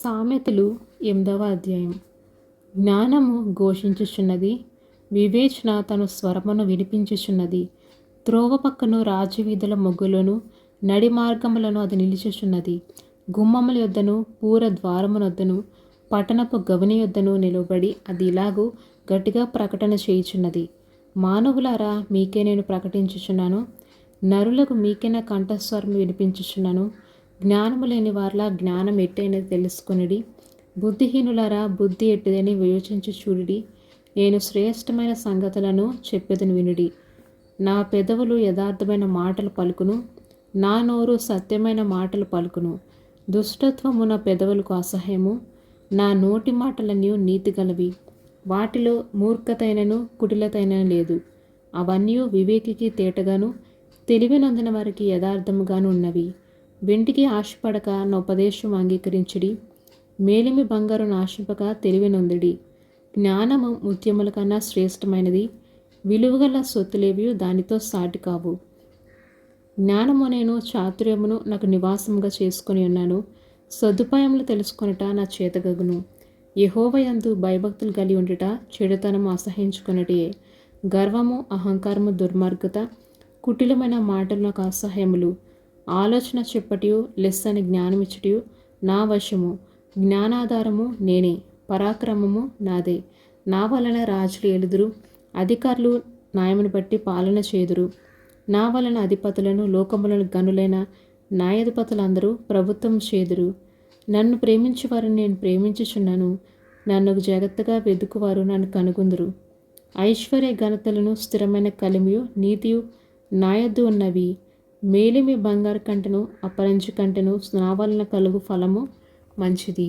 సామెతలు 8వ అధ్యాయం. జ్ఞానము ఘోషించుచున్నది, వివేచన తన స్వరమును వినిపించుచున్నది. త్రోవ పక్కను రాజవీధుల మొగ్గులను నడి మార్గములను అది నిలుచుచున్నది. గుమ్మముల యొద్దను పూర ద్వారమునొద్దను పట్టణపు గవని యొద్దను నిలబడి అది ఇలాగూ గట్టిగా ప్రకటన చేయుచున్నది. మానవులారా, మీకే నేను ప్రకటించుచున్నాను, నరులకు మీకే నా కంఠస్వరం వినిపించుచున్నాను. జ్ఞానము లేని వారిలా జ్ఞానం ఎట్టైనది తెలుసుకొనిడి. బుద్ధిహీనులారా, బుద్ధి ఎట్టిదని వివేచించి చూడిడి. నేను శ్రేష్టమైన సంగతులను చెప్పేదని వినుడి. నా పెదవులు యథార్థమైన మాటలు పలుకును, నా నోరు సత్యమైన మాటలు పలుకును. దుష్టత్వము నా పెదవులకు అసహ్యము, నా నోటి మాటలన్నీ నీతిగలవి. వాటిలో మూర్ఖతైనను కుటిలతైనను లేదు. అవన్నీ వివేకికి తేటగాను తెలివినందిన వారికి యథార్థముగాను ఉన్నవి. వెంటికి ఆశపడక నా ఉపదేశం అంగీకరించుడి. మేలిమి బంగారు నాశింపక తెలివి నొందిడి. జ్ఞానము ముత్యముల కన్నా శ్రేష్టమైనది, విలువగల సొత్తులేవి దానితో సాటి కావు. జ్ఞానము నేను చాతుర్యమును నాకు నివాసముగా చేసుకొని ఉన్నాను. సదుపాయములు తెలుసుకొనుట నా చేతగగును. యెహోవా యందు భయభక్తులు కలిగి ఉండుట చెడుతనము అసహించుకొనుటే. గర్వము, అహంకారము, దుర్మార్గత, కుటిలమైన మాటలు నాకు అసహ్యములు. ఆలోచన చెప్పటియు లెస్సని జ్ఞానమిచ్చుటయు నా వశము. జ్ఞానాధారము నేనే, పరాక్రమము నాదే. నా వలన రాజులు ఏలుదురు, అధికారులు న్యాయమును బట్టి పాలన చేదురు. నా వలన అధిపతులను లోకములను గనులైన న్యాయాధిపతులందరూ ప్రభుత్వం చేదురు. నన్ను ప్రేమించువారిని నేను ప్రేమించుచున్నాను. నన్ను జాగ్రత్తగా వెదుకువారు నన్ను కనుగొందురు. ఐశ్వర్య ఘనతలను స్థిరమైన కలిమియు నీతియు నా యొద్ద ఉన్నవి. మేలిమి బంగారు కంటెను అపరంజి కంటెను నా వలన కలుగు ఫలము మంచిది.